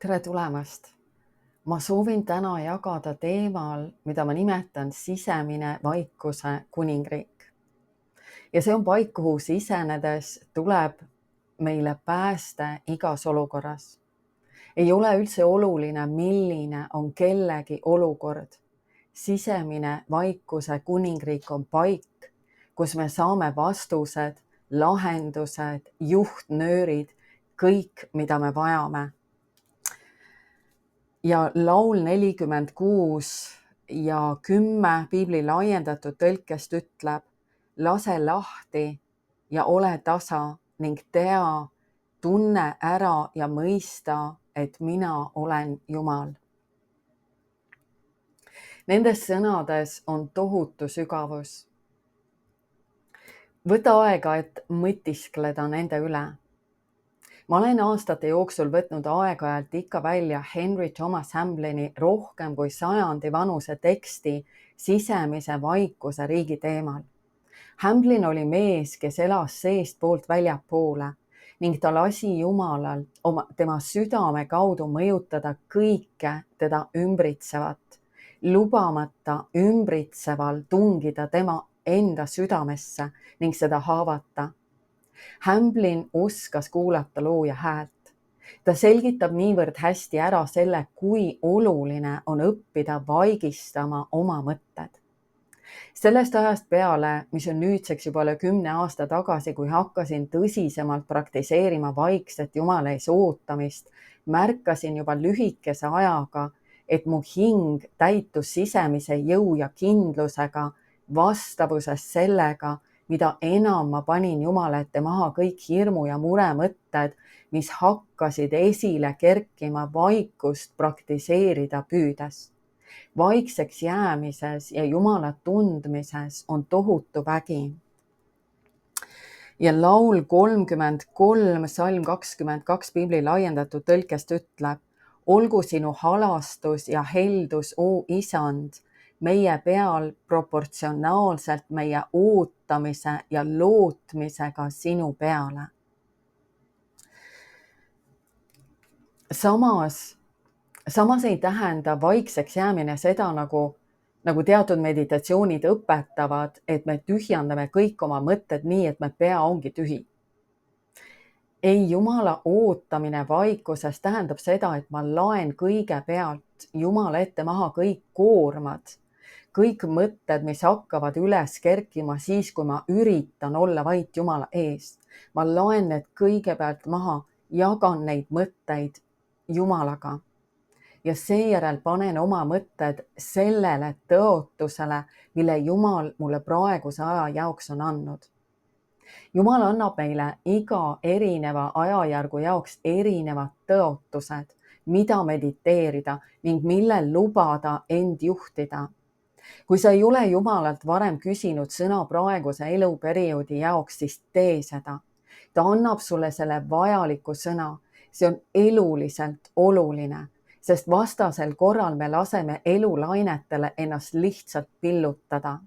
Tere tulemast! Ma soovin täna jagada teemal, mida ma nimetan sisemine vaikuse kuningriik. Ja see on paik, kuhu sisenedes tuleb meile pääste igas olukorras. Ei ole üldse oluline, milline on kellegi olukord. Sisemine vaikuse kuningriik on paik, kus me saame vastused, lahendused, juhtnöörid, kõik, mida me vajame. Ja laul 46 ja 10 piibli laiendatud tõlkest ütleb, lase lahti ja ole tasa ning tea, tunne ära ja mõista, et mina olen Jumal. Nendes sõnades on tohutu sügavus. Võta aega, et mõtiskleda nende üle. Ma olen aastate jooksul võtnud aeg-ajalt ikka välja Henry Thomas Hamblini rohkem kui 100 vanuse teksti sisemise vaikuse riigi teemal. Hamblin oli mees, kes elas seestpoolt väljapoole ning ta lasi Jumalal tema südame kaudu mõjutada kõike teda ümbritsevat, lubamata ümbritseval tungida tema enda südamesse ning seda haavata. Hamblin oskas kuulata looja häält. Ta selgitab niivõrd hästi ära selle, kui oluline on õppida vaigistama oma mõtted. Sellest ajast peale, mis on nüüdseks juba üle 10 aasta tagasi, kui hakkasin tõsisemalt praktiseerima vaikset Jumala ees ootamist, märkasin juba lühikese ajaga, et mu hing täitus sisemise jõu ja kindlusega vastavuses sellega, mida enam ma panin Jumala ette maha kõik hirmu ja muremõtted, mis hakkasid esile kerkima vaikust praktiseerida püüdes. Vaikseks jäämises ja Jumala tundmises on tohutu vägi. Ja laul 33, salm 22 piibli laiendatud tõlkest ütleb, olgu sinu halastus ja heldus, o Isand, meie peal proportsionaalselt meie ootamise ja lootmisega sinu peale. Samas ei tähenda vaikseks jäämine seda, nagu teatud meditatsioonid õpetavad, et me tühjandame kõik oma mõtted nii, et me pea ongi tühi. Ei, Jumala ootamine vaikuses tähendab seda, et ma laen kõigepealt Jumala ette maha kõik koormad, kõik mõtted, mis hakkavad üles kerkima siis, kui ma üritan olla vait Jumala ees. Ma laen need kõigepealt maha, jagan neid mõtteid Jumalaga ja seejärel panen oma mõtted sellele tõotusele, mille Jumal mulle praeguse aja jaoks on andnud. Jumal annab meile iga erineva ajajärgu jaoks erinevad tõotused, mida mediteerida ning millel lubada end juhtida. Kui sa ei ole Jumalalt varem küsinud sõna praeguse eluperioodi jaoks, siis tee seda. Ta annab sulle selle vajaliku sõna. See on eluliselt oluline, sest vastasel korral me laseme elulainetele ennast lihtsalt pillutada.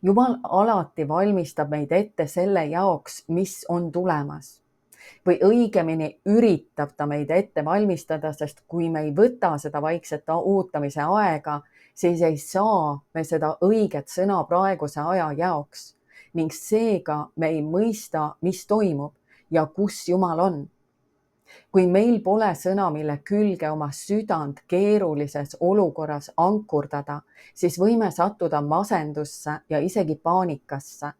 Jumal alati valmistab meid ette selle jaoks, mis on tulemas. Või õigemini üritab ta meid ette valmistada, sest kui me ei võta seda vaikset ootamise aega, siis ei saa me seda õiget sõna praeguse aja jaoks ning seega me ei mõista, mis toimub ja kus Jumal on. Kui meil pole sõna, mille külge oma südant keerulises olukorras ankurdada, siis võime sattuda masendusse ja isegi paanikasse.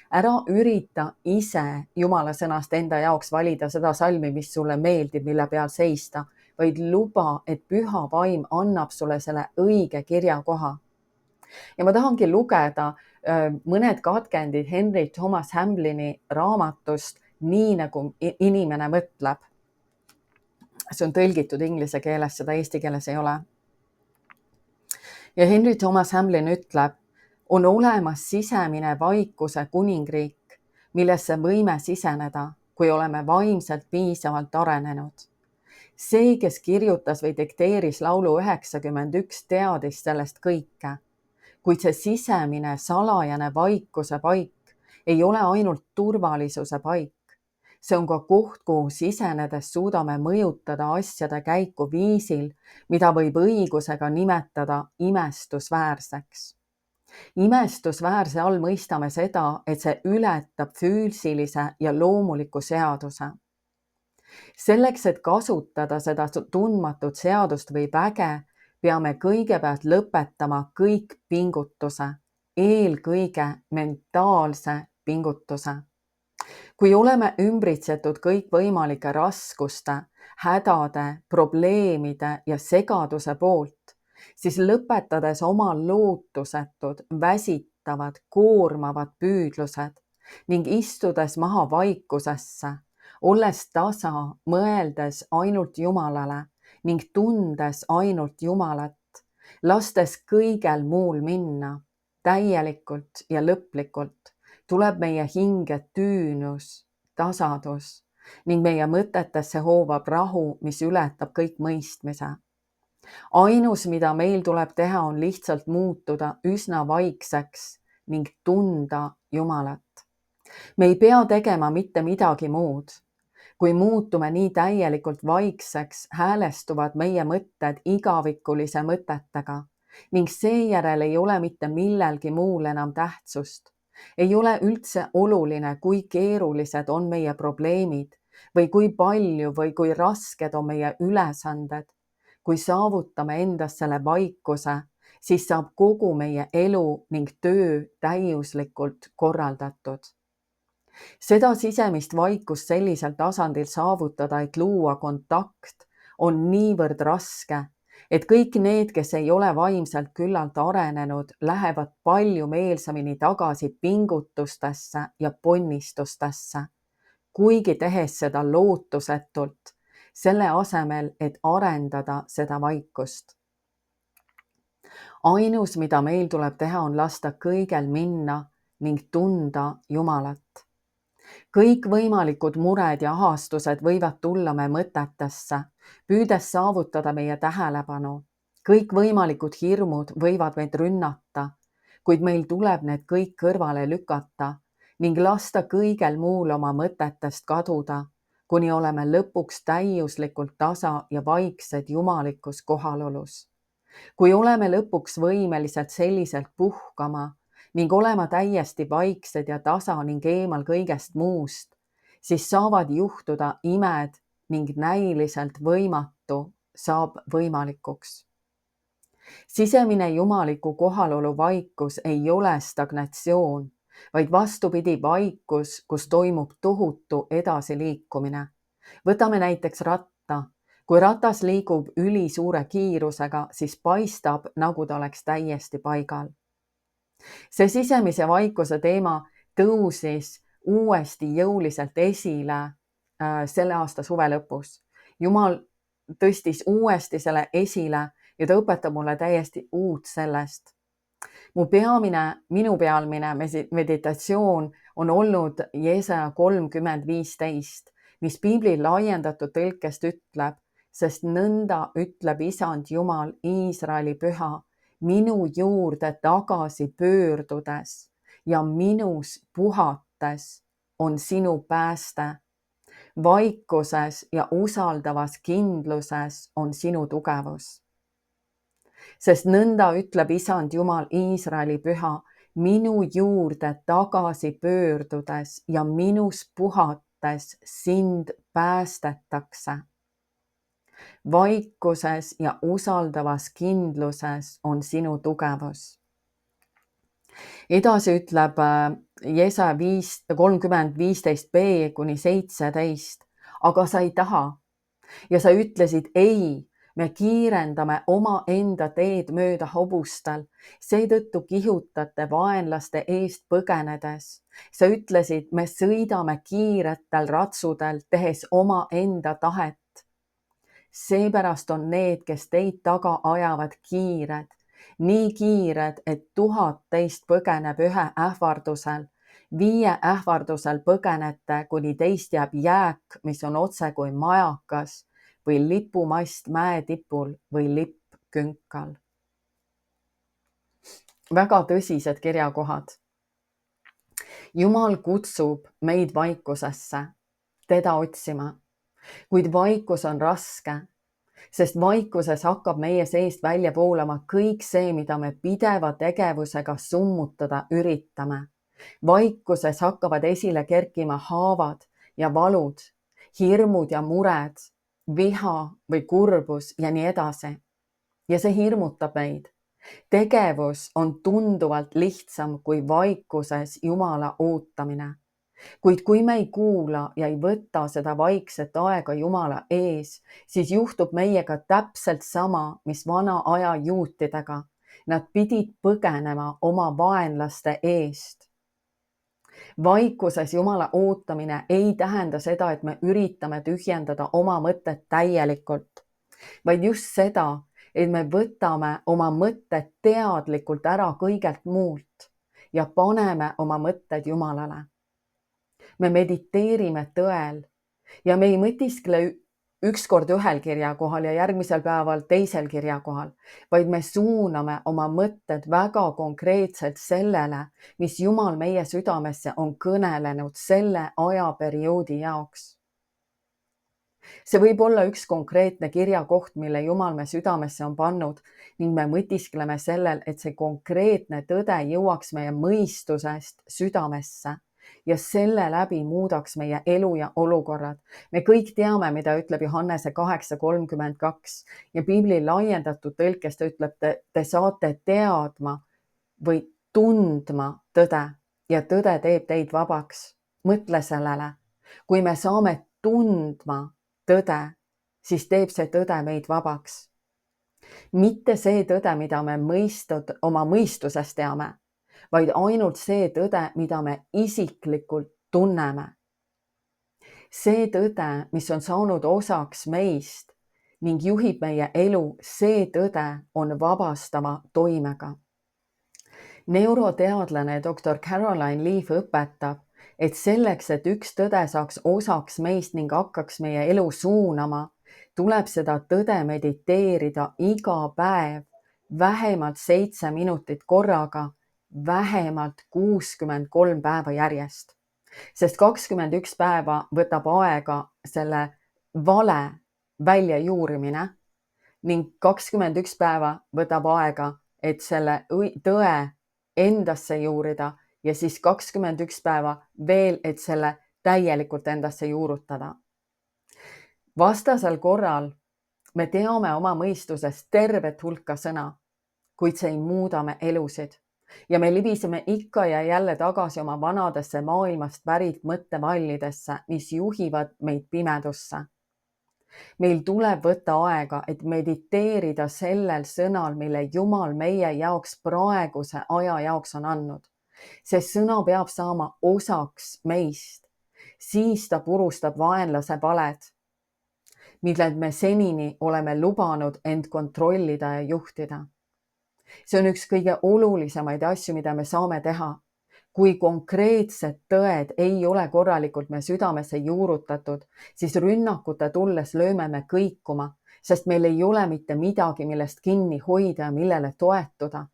Ära ürita ise Jumala sõnast enda jaoks valida seda salmi, mis sulle meeldib, mille peal seista, vaid luba, et püha vaim annab sulle selle õige kirjakoha. Ja ma tahangi lugeda mõned katkendid Henry Thomas Hamblini raamatust Nii nagu inimene mõtleb. See on tõlgitud inglise keeles, seda eesti keeles ei ole. Ja Henry Thomas Hamblin ütleb, on olemas sisemine vaikuse kuningriik, millesse võime siseneda, kui oleme vaimselt piisavalt arenenud. See, kes kirjutas või dikteeris laulu 91, teadis sellest kõike, kuid see sisemine salajane vaikuse paik ei ole ainult turvalisuse paik. See on ka koht, kuhu sisenedes suudame mõjutada asjade käiku viisil, mida võib õigusega nimetada imestusväärseks. Imestusväärse all mõistame seda, et see ületab füüsilise ja loomuliku seaduse. Selleks, et kasutada seda tundmatut seadust või väge, peame kõigepealt lõpetama kõik pingutuse, eelkõige mentaalse pingutuse. Kui oleme ümbritsetud kõikvõimalike raskuste, hädade, probleemide ja segaduse poolt, siis lõpetades oma lootusetud, väsitavad, koormavad püüdlused ning istudes maha vaikusesse, olles tasa, mõeldes ainult Jumalale ning tundes ainult Jumalat, lastes kõigel muul minna, täielikult ja lõplikult, tuleb meie hinge tüünus, tasadus ning meie mõtetesse hoovab rahu, mis ületab kõik mõistmise. Ainus, mida meil tuleb teha, on lihtsalt muutuda üsna vaikseks ning tunda Jumalat. Me ei pea tegema mitte midagi muud. Kui muutume nii täielikult vaikseks, häälestuvad meie mõtted igavikulise mõtetega ning seejärel ei ole mitte millelgi muul enam tähtsust. Ei ole üldse oluline, kui keerulised on meie probleemid või kui palju või kui rasked on meie ülesanded. Kui saavutame endas selle vaikuse, siis saab kogu meie elu ning töö täiuslikult korraldatud. Seda sisemist vaikust sellisel tasandil saavutada, et luua kontakt, on niivõrd raske, et kõik need, kes ei ole vaimselt küllalt arenenud, lähevad palju meelsamini tagasi pingutustesse ja ponnistustesse, kuigi tehes seda lootusetult, selle asemel, et arendada seda vaikust. Ainus, mida meil tuleb teha, on lasta kõigel minna ning tunda Jumalat. Kõikvõimalikud mured ja ahastused võivad tulla me mõtetesse, püüdes saavutada meie tähelepanu. Kõikvõimalikud hirmud võivad meid rünnata, kuid meil tuleb need kõik kõrvale lükata ning lasta kõigel muul oma mõtetest kaduda, kuni oleme lõpuks täiuslikult tasa ja vaiksed jumalikus kohalolus. Kui oleme lõpuks võimelised selliselt puhkama ning olema täiesti vaiksed ja tasa ning eemal kõigest muust, siis saavad juhtuda imed ning näiliselt võimatu saab võimalikuks. Sisemine jumaliku kohalolu vaikus ei ole stagnatsioon, vaid vastupidi vaikus, kus toimub tohutu edasiliikumine. Võtame näiteks ratta. Kui ratas liigub ülisuure kiirusega, siis paistab, nagu ta oleks täiesti paigal. See sisemise vaikuse teema tõusis uuesti jõuliselt esile selle aasta suve lõpus. Jumal tõstis uuesti selle esile ja ta õpetab mulle täiesti uut sellest. Minu pealmine meditatsioon on olnud Jesaja 30:15, mis piibli laiendatud tõlkest ütleb, sest nõnda ütleb Isand Jumal, Iisraeli püha, minu juurde tagasi pöördudes ja minus puhates on sinu pääste. Vaikuses ja usaldavas kindluses on sinu tugevus. Sest nõnda ütleb Isand Jumal, Iisraeli püha, minu juurde tagasi pöördudes ja minus puhates sind päästetakse. Vaikuses ja usaldavas kindluses on sinu tugevus. Edasi ütleb Jesaja 30:15b-17, aga sa ei taha ja sa ütlesid ei, me kiirendame omaenda teed mööda hobustel, seetõttu kihutate vaenlaste eest põgenedes. Sa ütlesid, me sõidame kiiretel ratsudel, tehes omaenda tahet. Seepärast on need, kes teid taga ajavad, kiired, nii kiired, et 1000 teist põgeneb ühe ähvardusel. 5 ähvardusel põgenete, kuni teist jääb jääk, mis on otse kui majakas või lipumast mäetipul või lipp künkal. Väga tõsised kirjakohad. Jumal kutsub meid vaikusesse. teda otsima. Kuid vaikus on raske, sest vaikuses hakkab meie seest välja voolama kõik see, mida me pideva tegevusega summutada üritame. Vaikuses hakkavad esile kerkima haavad ja valud, hirmud ja mured, viha või kurbus ja nii edasi. Ja see hirmutab meid. Tegevus on tunduvalt lihtsam kui vaikuses Jumala ootamine. Kuid kui me ei kuula ja ei võta seda vaikset aega Jumala ees, siis juhtub meiega täpselt sama, mis vana aja juutidega. Nad pidid põgenema oma vaenlaste eest. Vaikuses Jumala ootamine ei tähenda seda, et me üritame tühjendada oma mõtted täielikult, vaid just seda, et me võtame oma mõtted teadlikult ära kõigelt muult ja paneme oma mõtted Jumalale. Me mediteerime tõel ja me ei mõtiskle ükskord ühel kirjakohal ja järgmisel päeval teisel kirjakohal, vaid me suuname oma mõtted väga konkreetselt sellele, mis Jumal meie südamesse on kõnelenud selle ajaperioodi jaoks. See võib olla üks konkreetne kirjakoht, mille Jumal me südamesse on pannud ning me mõtiskleme sellel, et see konkreetne tõde jõuaks meie mõistusest südamesse ja selle läbi muudaks meie elu ja olukorrad. Me kõik teame, mida ütleb Johannese 8:32 ja Piibli laiendatud tõlkes ta ütleb, te saate teadma või tundma tõde ja tõde teeb teid vabaks. Mõtle sellele, kui me saame tundma tõde, siis teeb see tõde meid vabaks. Mitte see tõde, mida me oma mõistuses teame, vaid ainult see tõde, mida me isiklikult tunneme. See tõde, mis on saanud osaks meist ning juhib meie elu, see tõde on vabastava toimega. Neuroteadlane Dr. Caroline Leaf õpetab, et selleks, et üks tõde saaks osaks meist ning hakkaks meie elu suunama, tuleb seda tõde mediteerida iga päev vähemalt 7 minutit korraga, vähemalt 63 päeva järjest. Sest 21 päeva võtab aega selle vale väljajuurimine ning 21 päeva võtab aega, et selle tõe endasse juurida ja siis 21 päeva veel, et selle täielikult endasse juurutada. Vastasel korral me teame oma mõistuses tervet hulka sõna, kuid see ei muuda me elusid ja me libiseme ikka ja jälle tagasi oma vanadesse maailmast pärit mõttevallidesse, mis juhivad meid pimedusse. Meil tuleb võtta aega, et mediteerida sellel sõnal, mille Jumal meie jaoks praeguse aja jaoks on andnud. See sõna peab saama osaks meist, siis ta purustab vaenlase valed, mille me senini oleme lubanud end kontrollida ja juhtida. See on üks kõige olulisemaid asju, mida me saame teha. Kui konkreetsed tõed ei ole korralikult me südamesse juurutatud, siis rünnakute tulles lööme me kõikuma, sest meil ei ole mitte midagi, millest kinni hoida ja millele toetuda.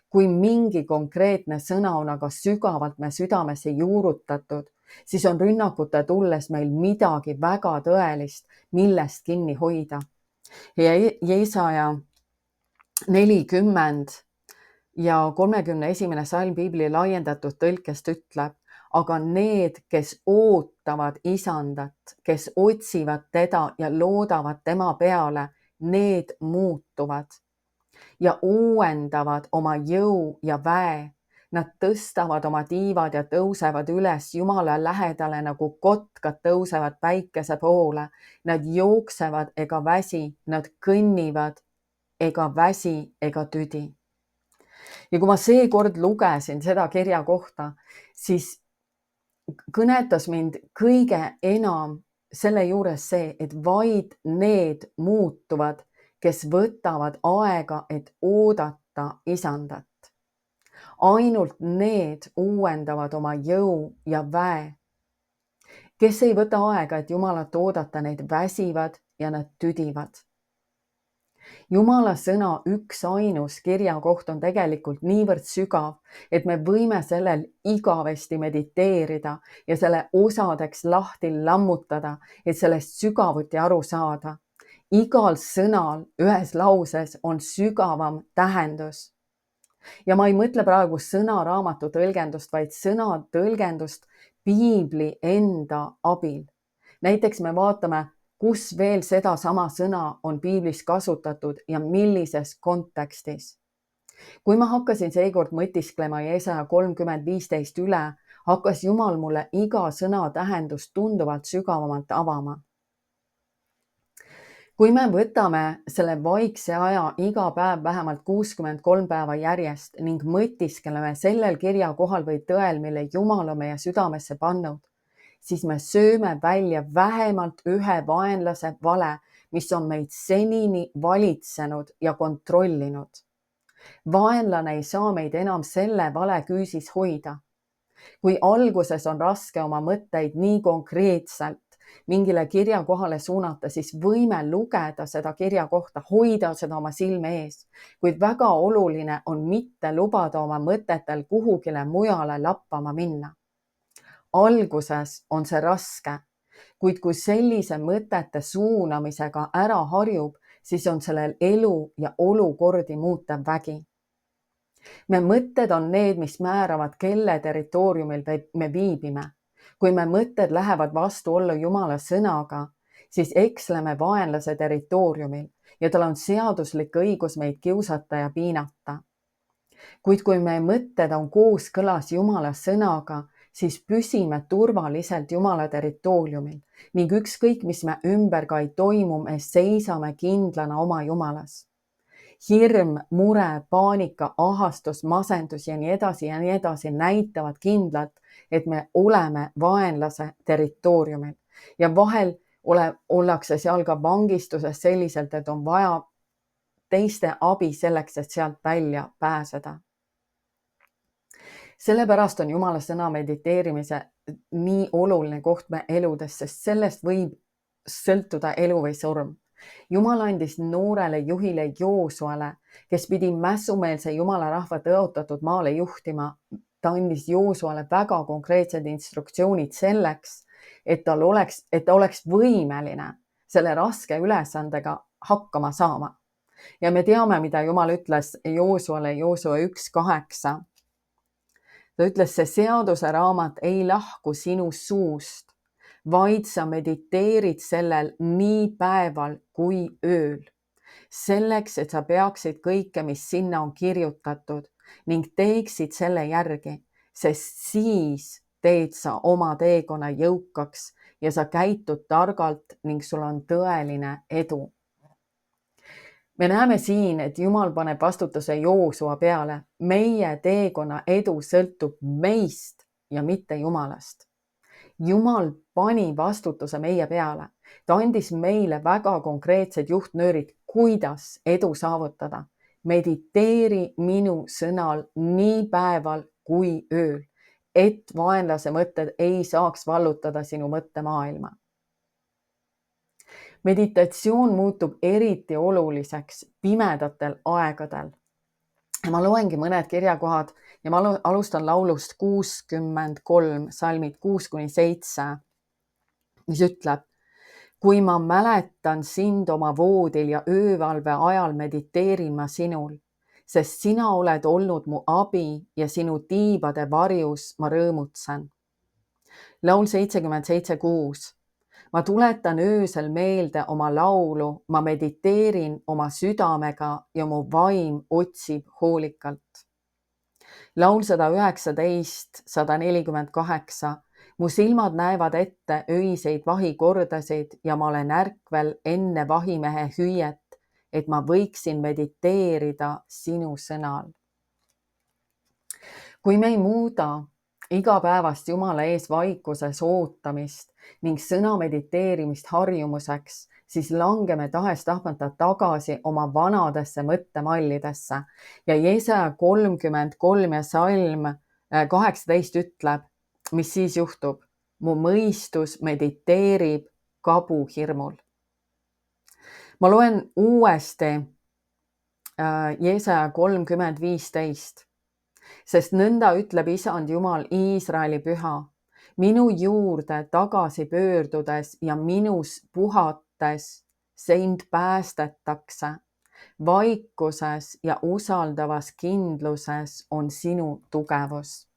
Kui mingi konkreetne sõna on aga sügavalt me südamesse juurutatud, siis on rünnakute tulles meil midagi väga tõelist, millest kinni hoida. Ja Jeesaja 40 ja 31. salm Piibli laiendatud tõlkest ütleb, aga need, kes ootavad isandat, kes otsivad teda ja loodavad tema peale, need muutuvad ja uuendavad oma jõu ja väe. Nad tõstavad oma tiivad ja tõusevad üles Jumala lähedale nagu kotkad tõusevad päikese poole. Nad jooksevad ega väsi, nad kõnnivad ega väsi ega tüdi. Ja kui ma seekord lugesin seda kirja kohta, siis kõnetas mind kõige enam selle juures see, et vaid need muutuvad, kes võtavad aega, et oodata isandat. Ainult need uuendavad oma jõu ja väe. Kes ei võta aega, et Jumalat oodata, need väsivad ja nad tüdivad. Jumala sõna üksainus kirjakoht on tegelikult niivõrd sügav, et me võime sellel igavesti mediteerida ja selle osadeks lahti lammutada, et sellest sügavuti aru saada. Igal sõnal ühes lauses on sügavam tähendus. Ja ma ei mõtle praegu sõnaraamatu tõlgendust, vaid sõna tõlgendust piibli enda abil. Näiteks me vaatame, kus veel sedasama sõna on piiblis kasutatud ja millises kontekstis. Kui ma hakkasin seekord mõtisklema Jesaja 30:15 üle, hakkas Jumal mulle iga sõna tähendust tunduvalt sügavamalt avama. Kui me võtame selle vaikse aja iga päev vähemalt 63 päeva järjest ning mõtiskeleme sellel kirjakohal või tõel, mille Jumal on meie südamesse pannud, siis me sööme välja vähemalt ühe vaenlase vale, mis on meid senini valitsenud ja kontrollinud. Vaenlane ei saa meid enam selle vale küüsis hoida. Kui alguses on raske oma mõtteid nii konkreetselt mingile kirjakohale suunata, siis võime lugeda seda kirjakohta, hoida seda oma silme ees, kuid väga oluline on mitte lubada oma mõtetel kuhugile mujale lappama minna. Alguses on see raske, kuid kui sellise mõtete suunamisega ära harjub, siis on sellel elu ja olukordi muutev vägi. Me mõtted on need, mis määravad, kelle territooriumil me viibime. Kui me mõtted lähevad vastuollu Jumala sõnaga, siis eksleme vaenlase territooriumil ja tal on seaduslik õigus meid kiusata ja piinata. Kuid kui meie mõtted on kooskõlas Jumala sõnaga, siis püsime turvaliselt Jumala territooriumil ning ükskõik, mis me ümber ka ei toimu, me seisame kindlana oma Jumalas. Hirm, mure, paanika, ahastus, masendus ja nii edasi näitavad kindlalt, et me oleme vaenlase territooriumil ja vahel ollakse seal ka vangistuses selliselt, et on vaja teiste abi selleks, et sealt välja pääseda. Sellepärast on Jumala sõna mediteerimise nii oluline koht me eludes, sest sellest võib sõltuda elu või surm. Jumal andis noorele juhile Joosuale, kes pidi mässumeelse Jumala rahva tõotatud maale juhtima. Ta andis Joosuale väga konkreetsed instruktsioonid selleks, et ta oleks võimeline selle raske ülesandega hakkama saama. Ja me teame, mida Jumal ütles Joosuale, Joosua 1:8. Ta ütles, see seaduse raamat ei lahku sinu suust, vaid sa mediteerid sellel nii päeval kui ööl. Selleks, et sa peaksid kõike, mis sinna on kirjutatud ning teeksid selle järgi, sest siis teed sa oma teekonna jõukaks ja sa käitud targalt ning sul on tõeline edu. Me näeme siin, et Jumal paneb vastutuse Joosua peale. Meie teekonna edu sõltub meist ja mitte Jumalast. Jumal pani vastutuse meie peale. Ta andis meile väga konkreetsed juhtnöörid, kuidas edu saavutada. Mediteeri minu sõnal nii päeval kui ööl, et vaenlase mõtted ei saaks vallutada sinu mõttemaailma. Meditatsioon muutub eriti oluliseks pimedatel aegadel. Ma loengi mõned kirjakohad ja ma alustan laulust 63, salmid 6-7, mis ütleb: kui ma mäletan sind oma voodil ja öövalve ajal mediteerin ma sinul, sest sina oled olnud mu abi ja sinu tiibade varjus ma rõõmutsen. Laul 77:6. Ma tuletan öösel meelde oma laulu, ma mediteerin oma südamega ja mu vaim otsib hoolikalt. Laul 119, 148. Mu silmad näevad ette öiseid vahikordasid ja ma olen ärkvel enne vahimehe hüüet, et ma võiksin mediteerida sinu sõnal. Kui me ei muuda igapäevast Jumala ees vaikuses ootamist ning sõna mediteerimist harjumuseks, siis langeme tahes-tahtmata tagasi oma vanadesse mõttemallidesse. Ja Jesaja 33 ja salm 18 ütleb, mis siis juhtub? Mu mõistus mediteerib kabuhirmul. Ma loen uuesti Jeesaja 30:15. Sest nõnda ütleb Isand Jumal, Iisraeli püha, minu juurde tagasi pöördudes ja minus puhates sind päästetakse. Vaikuses ja usaldavas kindluses on sinu tugevus.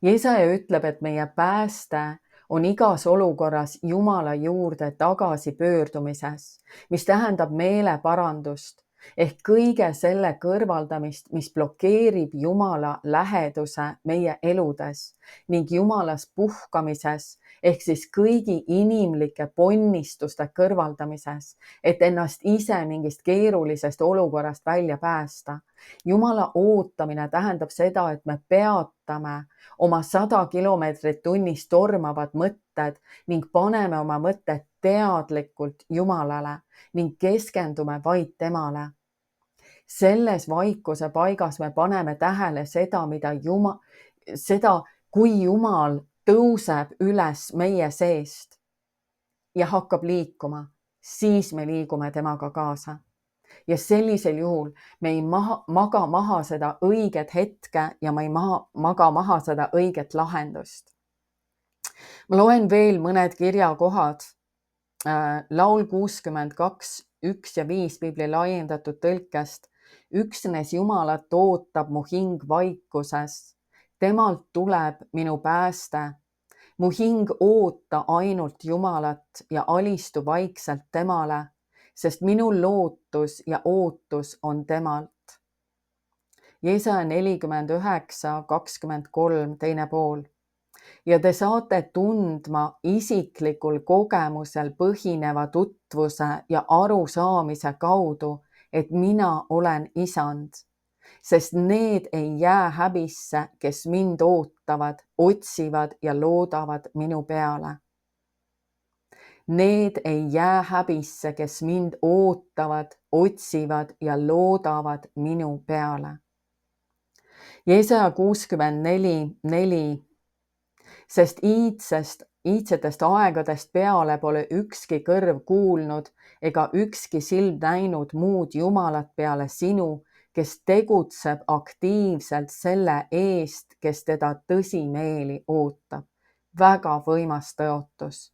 Jeesaja ütleb, et meie pääste on igas olukorras Jumala juurde tagasi pöördumises, mis tähendab meeleparandust ehk kõige selle kõrvaldamist, mis blokeerib Jumala läheduse meie eludes ning Jumalas puhkamises ehk siis kõigi inimlike ponnistuste kõrvaldamises, et ennast ise mingist keerulisest olukorrast välja päästa. Jumala ootamine tähendab seda, et me peatame oma 100 kilomeetrit tunnis tormavad mõtted ning paneme oma mõtted teadlikult Jumalale ning keskendume vaid temale. Selles vaikuse paigas me paneme tähele seda, kui Jumal tõuseb üles meie seest ja hakkab liikuma, siis me liigume temaga kaasa. Ja sellisel juhul me ei maga maha seda õiget hetke ja me ei maga maha seda õiget lahendust. Ma loen veel mõned kirjakohad. Laul 62, 1 ja 5 piibli laiendatud tõlkest. Üksnes Jumalat ootab mu hing vaikuses. Temalt tuleb minu pääste. Mu hing oota ainult Jumalat ja alistu vaikselt temale, sest minu lootus ja ootus on temalt. Jeesaja 49, 23, teine pool. Ja te saate tundma isiklikul kogemusel põhineva tutvuse ja arusaamise kaudu, et mina olen Isand, sest need ei jää häbisse, kes mind ootavad, otsivad ja loodavad minu peale. Need ei jää häbisse, kes mind ootavad, otsivad ja loodavad minu peale. Jeesaja 64, 4. Sest iidsetest aegadest peale pole ükski kõrv kuulnud ega ükski silm näinud muud Jumalat peale sinu, kes tegutseb aktiivselt selle eest, kes teda tõsimeeli ootab. Väga võimas tõotus.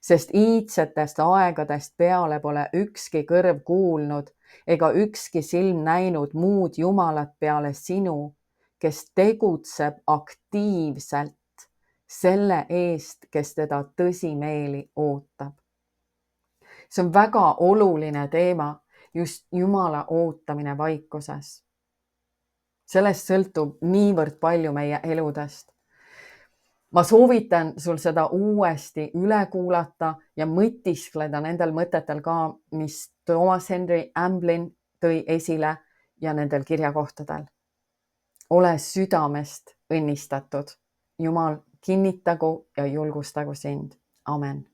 Sest iidsetest aegadest peale pole ükski kõrv kuulnud ega ükski silm näinud muud Jumalat peale sinu, kes tegutseb aktiivselt selle eest, kes teda tõsimeeli ootab. See on väga oluline teema, just Jumala ootamine vaikuses. Sellest sõltub niivõrd palju meie eludest. Ma soovitan sul seda uuesti üle kuulata ja mõtiskleda nendel mõtetel ka, mis Thomas Henry Amblin tõi esile ja nendel kirjakohtadel. Ole südamest õnnistatud. Jumal kinnitagu ja julgustagu sind. Amen.